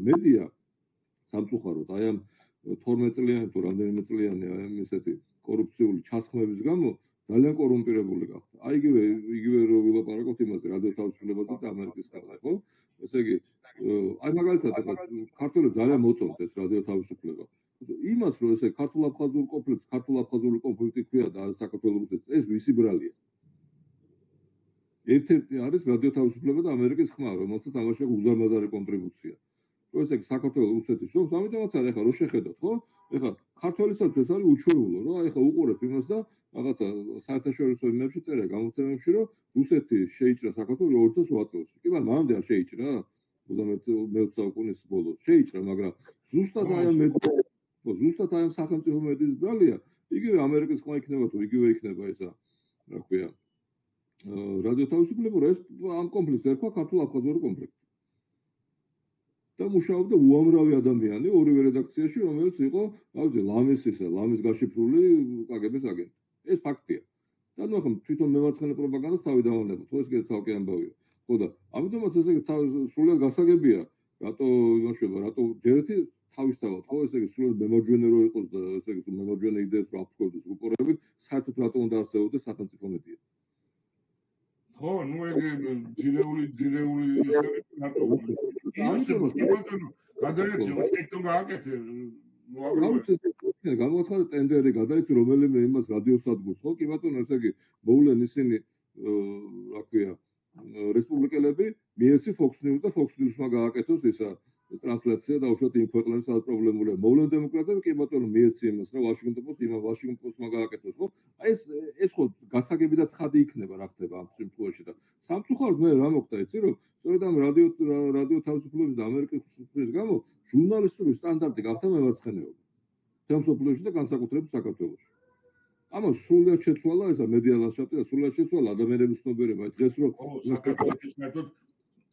მედია სამწუხაროდ აი ამ 12 წლიანი თუ რამდენიმე წლიანი აი ამ ესეთი კორუფციული ჩასხმების გამო ძალიან კორუმპირებული გახდა. აი იგივე რო ვილაპარაკოთ იმაზე რადიო თავისუფლებაზე და ამერიკის ხელზე, ხო? ესე იგი აი მაგალითად ახლა ქართველებს ძალიან მოწონთ ეს რადიო თავისუფლება. იმას რომ ესე ქართულ-აფხაზურ კონფლიქტს, ქართულ-აფხაზური კონფლიქტი ქვია და საქართველოს რუსეთს, ეს ვისი ბრალია? ერთ-ერთი არის რადიო თავისუფლება და ამერიკის ხმა, რომელსაც ამაში აქვს უზარმაზარი კონტრიბუცია. რომ ესე იგი საქართველოს რუსეთის ომს, ამიტომაც არის ახლა რო შეხედოთ, ხო? ეხლა ქართველებსაც ეს არის უჩვეულო, რომ აი ახლა უყურებ იმას და რაღაცა საერთაშორისო იმებში წერია გამოცემებში, რომ რუსეთი შეიჭრა საქართველოს 2008 წელს. კი, მაგრამ მანამდე არ შეიჭრა 19 საუკუნის ბოლოს. შეიჭრა, მაგრამ ზუსტად აი ამ სახელმწიფო მედიის ბრალია, იგივე ამერიკის ხმა იქნება თუ იგივე იქნება ესა, რა ქვია, რადიო თავისუფლება, რომ ეს ამ კონფლიქტს ერქვა ქართულ-აფხაზური კონფლიქტი. და მუშაობდა უამრავი ადამიანი ორივე რედაქციაში, რომელიც იყო, რავი, ლამის გაშიფრული კგბ-ს აგენტი. ეს ფაქტია. და ნუ ახლა თვითონ მემარცხენე პროპაგანდას თავი დავანებოთ, ხო ეს კიდე ცალკე ამბავია. ხო და ამიტომაც ესე იგი სრულად გასაგებია, რატო იმაშობა, რატო ჯერეთი თავისთავად, ხო ესე იგი სრულად მემარჯვენე რო იყოს და ესე იგი მემარჯვენე იდეებს რო აფრთხილდეს რუპორებით, საერთოდ რატო უნდა არსებობდეს სახელმწიფო მედია? ხო, ნუ ეგ ძირეული ისე რატო? ამიტომაც გადაეცემა შეკეთო გააკეთე გამოაცხადა ტენდერი გადაეცი რომელიმე იმას რადიოსადგურს ხო კი ბატონო ესე იგი მოვლენ ისინი რა ქვია რესპუბლიკელები მიეცი Fox News და Fox News-მა გააკეთოს ისა ტრანსლაცია და უშუალოდ იმ ქვეყნებს სადაც პრობლემულია მოვლენ დემოკრატები კი ბატონო მიეცი იმას რა Washington Post-მა გააკეთოს ხო აი ეს ხო გასაგები და ცხადი იქნება რა ხდება ამ შემთხვევაში და სამწუხაროდ მე რა მოხდა იცი რომ სწორედ ამ რადიო თავისუფლების და ამერიკის სისტემის გამო ჟურნალისტური სტანდარტი გახდა მემარცხენეობა თემსოფლოში და განსაკუთრებით საქართველოში. ამას სრულად შეცვალა ესა მედია ლანდშაფტი და სრულად შეცვალა ადამიანების ცნობიერება. დღეს რომ საქართველოს მეტოდ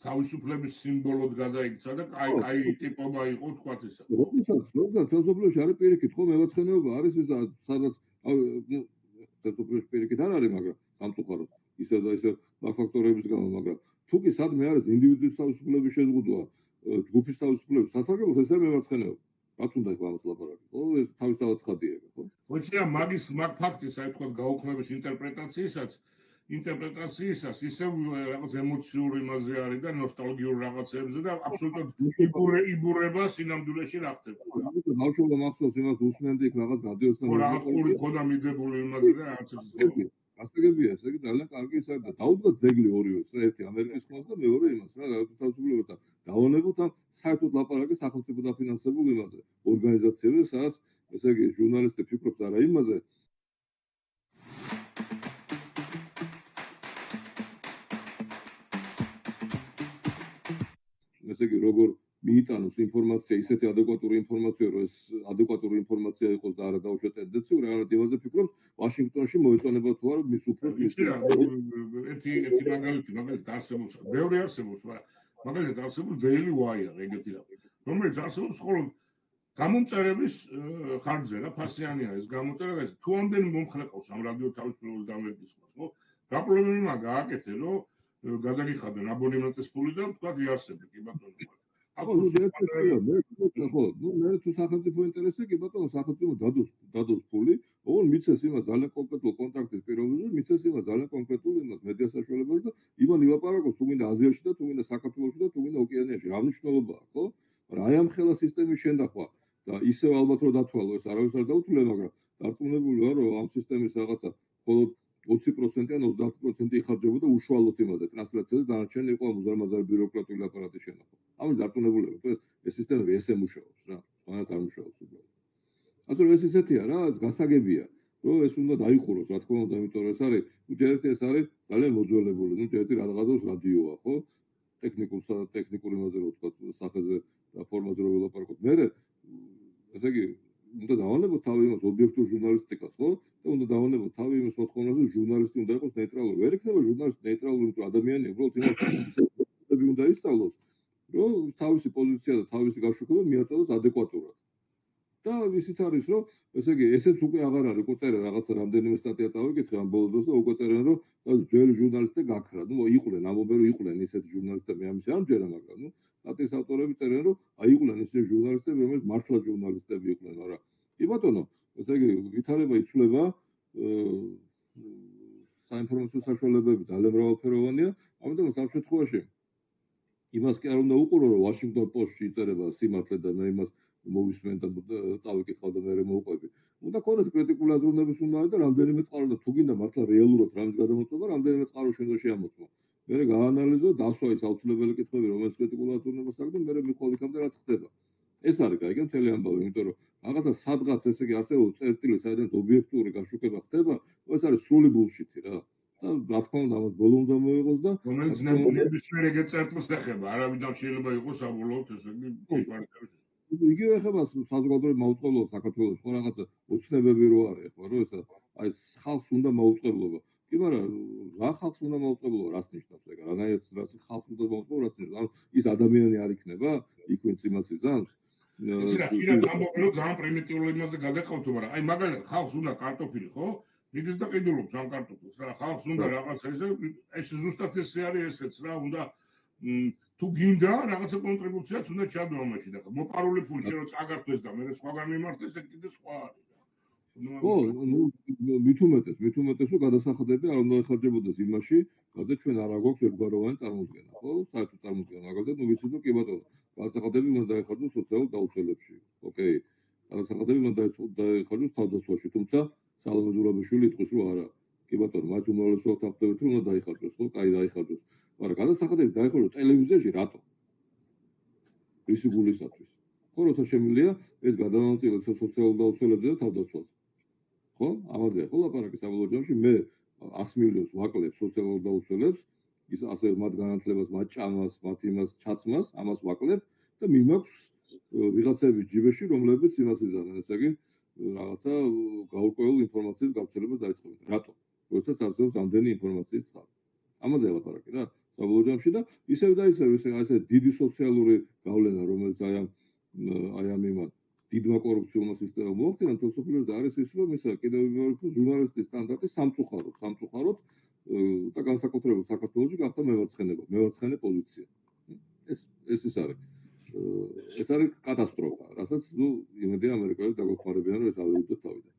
თავისუფლების სიმბოლოდ გადაიქცა და კაი ტიპობა იყო თქვათ ისა. როდესაც თემსოფლოში არის პირიქით, ხო მემარცხენეობა არის ისა სადაც თემსოფლოში პირიქით არ არის, მაგრამ სამწუხაროდ ისე და ისე ფაქტორების გამო, მაგრამ თუ კი სადმე არის ინდივიდურის თავისუფლების შეზღუდვა, ჯგუფის თავისუფლების სასარგებლოდ ესე მემარცხენეობა. რაც უნდა იქ ამას ლაპარაკი. ხო, ეს თავისთავად ცხადია, ხო? ხოჭია მაგის ფაქტის, აი თქვა გაუქმების ინტერპრეტაციისას ისევ რაღაც ემოციური იმაზე არის და ნოსტალგიურ რაღაცებზე და აბსოლუტურად იბურება სინამდვილეში რა ხდება. ბავშვობა მახსოვს იმას უსმენდი იქ რაღაც რადიოსთან. რაღაც ხური ქონდა მიდებული იმაზე და რაღაც ის. გასაგებია, ესე იგი ძალიან კარგი ისაა და დაუდგათ ძეგლი ორივეს, რა ერთი ამერიკის ხმას და მეორე იმას, რა თავისუფლებას და დავანებოთ ამ საერთოდ ლაპარაკი სახელმწიფო დაფინანსებულ იმაზე, ორგანიზაციებზე, სადაც ესე იგი ჟურნალისტი ფიქრობს არა იმაზე. ესე იგი როგორ მიიტანოს ინფორმაცია, ისეთი ადეკვატური ინფორმაცია, რომ ეს ადეკვატური ინფორმაცია იყოს და არა დაუშვათ ტენდენციური, რაღაც იმაზე ფიქრობს, ვაშინგტონში მოეწონება თუ არა მის უფროს ერთი მაგალითი არსებობს, ბევრი არსებობს, მაგრამ მაგალითად არსებობს Daily Wire, ეგეთი რაღაც, რომელიც არსებობს მხოლოდ გამომწერების ხარჯზე რა ფასიანია ეს გამოწერა და ეს თუ ამდენი მომხრე ყავს ამ რადიო თავისუფლების და ამერიკის ხმას, ხო? გაპრობლემება გააკეთე, რომ გადაგიხადენ აბონემენტის ფული და თქვა იარსებდი, კი ბატონო. ხო, მე თუ სახელმწიფო ინტერესი კი ბატონო სახელმწიფო დადოს ფული, ოღონდ მიცეს იმას ძალიან კონკრეტულ კონტაქტის პირობებზე, მიცეს იმას ძალიან კონკრეტულ იმას მედია საშუალებებს და იმან ილაპარაკოს თუ გინდა აზიაში და თუ გინდა საქართველოში და თუ გინდა ოკეანეში, რა მნიშვნელობაა, ხო? მაგრამ აი ამ ხელა სისტემის შენდახვა და ისევ ალბათ რომ დათვალო ეს არავის არ დაუთვლია, მაგრამ დარწმუნებულია რომ ამ სისტემის რაღაცა მხოლოდ 20% ან 30% იხარჯებოდა უშუალოდ იმაზე ტრანსლაციაზე და დანარჩენი იყო უზარმაზარი ბიუროკრატიული აპარატის შენახვა. ამის დარწმუნებულება, თუ ეს სისტემები ესე მუშაობს რა, სხვანაირად არ მუშაობს უბრალოდ. ასე რომ ეს ისეთია რა, გასაგებია, რომ ეს უნდა დაიხუროს, რა თქმა უნდა, იმიტომ რომ ეს არის, უჯერეთი ეს არის ძალიან მოძველებული, ნუ ჯერეთი რაღაცას რადიოა, ხო? ტექნიკურ იმაზე რო ვთქვა, სახეზე და ფორმაზე რო ველაპარაკოთ. მე ესე იგი უნდა დავანებოთ თავი იმას ობიექტურ ჟურნალისტიკას, ხო? და უნდა დავანებოთ თავი იმას მოთხოვნაზე, რომ ჟურნალისტი უნდა იყოს ნეიტრალური. ვერ იქნება ჟურნალისტი ნეიტრალური, იმიტომ რომ ადამიანია, უბრალოდ იმას უნდა ისწავლოს, რომ თავისი პოზიცია და თავისი გაშუქება მიაწოდოს ადეკვატურად. და ისიც არის, რომ ესე იგი ესეც უკვე აღარ არის, უკვე წერენ რაღაცა რამდენიმე სტატია წავიკითხე ამ ბოლო დროს და უკვე წერენ, რომ ძველი ჟურნალისტები გაქრა. ნუ იყვნენ, ამბობენ, რომ იყვნენ ისეთი ჟურნალისტები, ამის არ მჯერა, მაგრამ ნუ სტატიის ავტორები წერენ, რომ იყვნენ Washington Post-ში იწერება სიმართლე და მე იმას მოვისმენ და წავიკითხავ და მე მოვყვები. უნდა ქონდეს კრიტიკული აზროვნების უნარი და რამდენიმე წყარო და თუ გინდა მართლა რეალურად რამის გადამოწმება, რამდენიმე წყარო შენდა შეამოწმო. მე გაანალიზო, დასვა ის აუცილებელი კითხვები, რომელიც კრიტიკულ აზროვნებას აქვს და მე მიყოლ იქამდე რაც ხდება. ეს არის კაი, თელი ამბავი, იმიტომ რომ რაღაცა სადღაც ესე იგი არსებობს წერტილი, საიდანაც ობიექტური გაშუქება ხდება, ეს არის სრული ბულშიტი რა. და რა თქმა უნდა, ამას ბოლო უნდა მოიღოს და რომელიც ნებისმიერ ეგეთ წერტილს ეხება, არავიდან შეიძლება იყოს საბოლოოდ ესე იგი ჭეშმარიტების. იგივე ეხება საზოგადოებრივ მაუწყებლობას საქართველოს, ხო რაღაცა ოცნებები რო არის, ხო რომ ესა აი ხალხს უნდა მაუწყებლობა. კი, მაგრამ რა ხალხს უნდა მაუწყებლობა, რას ნიშნავს ეგ? რანაირად ხალხს უნდა მაუწყებლობა, რას ნიშნავს? ანუ ის ადამიანი არ იქნება, იქ ვინც იმას იზამს. ეს რა ხშირად ამბობენ რომ ძალიან პრიმიტიული იმაზე გადაყავთო, მაგრამ აი მაგალითად ხალხს უნდა კარტოფილი, ხო? მიგის და ყიდულობს ამ კარტოფილს რა, ხალხს უნდა რაღაცა ეს ზუსტად ესე არის ესეც რა, უნდა თუ გინდა რაღაცა კონტრიბუციაც უნდა ჩადო ამაში და მოპარული ფული შენ რო წაგართვეს და მე სხვაგან მიმართეს, ეგ კიდე სხვა არის. ხო, ნუ მით უმეტეს რომ გადასახადები არ უნდა ეხარჯებოდეს იმაში, რადგან ჩვენ არ აგვაქვს ერთგვაროვანი წარმოდგენა, ხო? საერთო წარმოდგენა, მაგალითად, ნუ ვიცით რომ კი ბატონო, გადასახადები უნდა ეხარჯოს სოციალურ დაუცველებში. ოკეი. გადასახადები უნდა ეხარჯოს თავდასხმაში, თუმცა სალომე ზურაბიშვილი იტყვის რომ არა. კი ბატონო, მათ უმრავლესობას ახდებით რომ უნდა დაიხარჯოს, ხო? კაი დაიხარჯოს. მაგრამ გადასახადები დაიხარჯოს ტელევიზიაში რატო? რისი გულისათვის? ხო, როცა შემიძლია ეს გადამამწირდეს სოციალურ დაუცველებზე და თავდაცვაზე. ხო? ამაზე ხო ლაპარაკი საბოლოო ჯამში მე 100 მილიონს ვაკლებ სოციალურ დაუცველებს, ის ასე მათ განათლებას, მათ ჭამას, მათ იმას ჩაცმას, ამას ვაკლებ და მიმაქვს ვიღაცების ჯიბეში, რომლებიც იმას იზამენ, ესე იგი რაღაცა გაურკვეველ ინფორმაციის გავრცელებას დაიწყებენ. რატო? როდესაც არსებობს ამდენი ინფორმაციის წყარო. ამაზე ლაპარაკი რა, საბოლოო ჯამში და ისევ და ისევ ესე დიდი სოციალური გავლენა, რომელიც აი ამ იმათ დიდმა კორუფციულმა სისტემამ მოახდინა თელსოფლიოზე არის ის რომ ისა კიდევ მეორე ჟურნალისტის სტანდარტი სამწუხაროდ და განსაკუთრებულად საქართველოში გახდა მევარცხენე პოზიცია. ეს ის არის. ეს არის კატასტროფა, რასაც ნუ იმედია ამერიკელები დაგვეხმარებიან რომ ეს ავიდოთ თავიდან.